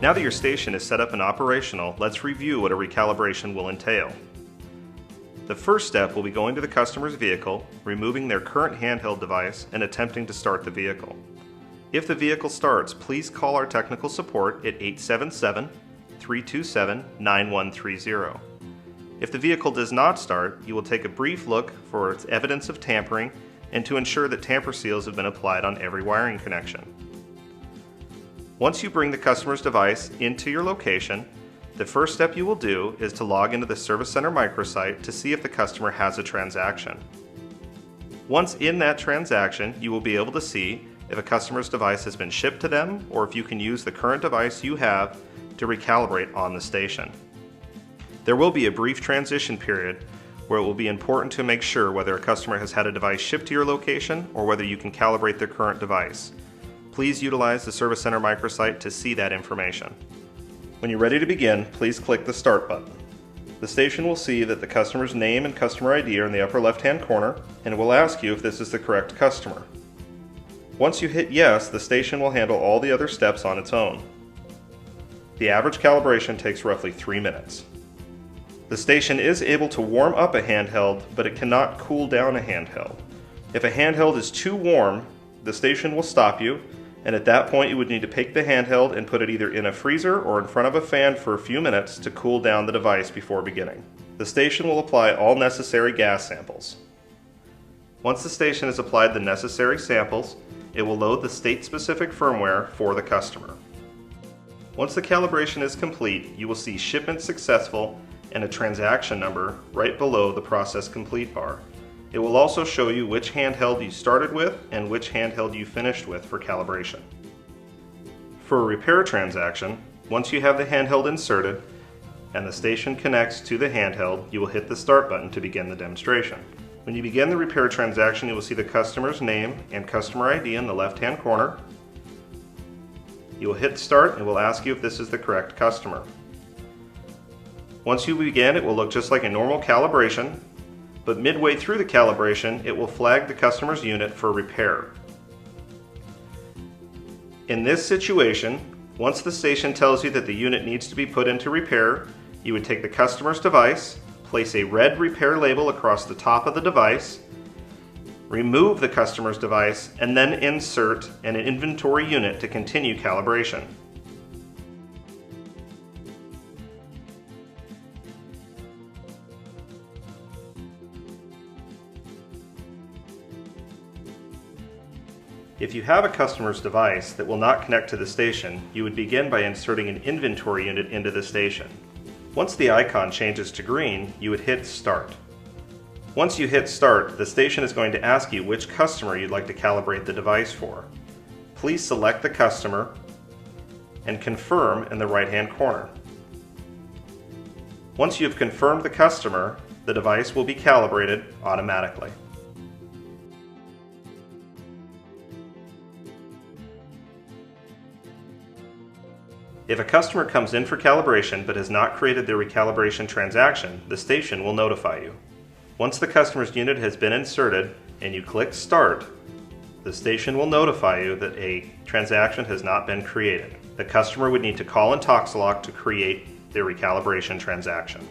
Now that your station is set up and operational, let's review what a recalibration will entail. The first step will be going to the customer's vehicle, removing their current handheld device, and attempting to start the vehicle. If the vehicle starts, please call our technical support at 877-327-9130. If the vehicle does not start, you will take a brief look for its evidence of tampering and to ensure that tamper seals have been applied on every wiring connection. Once you bring the customer's device into your location, the first step you will do is to log into the Service Center microsite to see if the customer has a transaction. Once in that transaction, you will be able to see if a customer's device has been shipped to them or if you can use the current device you have to recalibrate on the station. There will be a brief transition period where it will be important to make sure whether a customer has had a device shipped to your location or whether you can calibrate their current device. Please utilize the Service Center microsite to see that information. When you're ready to begin, please click the Start button. The station will see that the customer's name and customer ID are in the upper left-hand corner, and it will ask you if this is the correct customer. Once you hit Yes, the station will handle all the other steps on its own. The average calibration takes roughly 3 minutes. The station is able to warm up a handheld, but it cannot cool down a handheld. If a handheld is too warm, the station will stop you, and at that point you would need to take the handheld and put it either in a freezer or in front of a fan for a few minutes to cool down the device before beginning. The station will apply all necessary gas samples. Once the station has applied the necessary samples, it will load the state-specific firmware for the customer. Once the calibration is complete, you will see Shipment Successful and a transaction number right below the Process Complete bar. It will also show you which handheld you started with and which handheld you finished with for calibration. For a repair transaction, once you have the handheld inserted and the station connects to the handheld, you will hit the Start button to begin the demonstration. When you begin the repair transaction, you will see the customer's name and customer ID in the left-hand corner. You will hit Start and it will ask you if this is the correct customer. Once you begin, it will look just like a normal calibration, but midway through the calibration, it will flag the customer's unit for repair. In this situation, once the station tells you that the unit needs to be put into repair, you would take the customer's device, place a red repair label across the top of the device, remove the customer's device, and then insert an inventory unit to continue calibration. If you have a customer's device that will not connect to the station, you would begin by inserting an inventory unit into the station. Once the icon changes to green, you would hit Start. Once you hit Start, the station is going to ask you which customer you'd like to calibrate the device for. Please select the customer and confirm in the right-hand corner. Once you have confirmed the customer, the device will be calibrated automatically. If a customer comes in for calibration but has not created their recalibration transaction, the station will notify you. Once the customer's unit has been inserted and you click Start, the station will notify you that a transaction has not been created. The customer would need to call Intoxilock to create their recalibration transaction.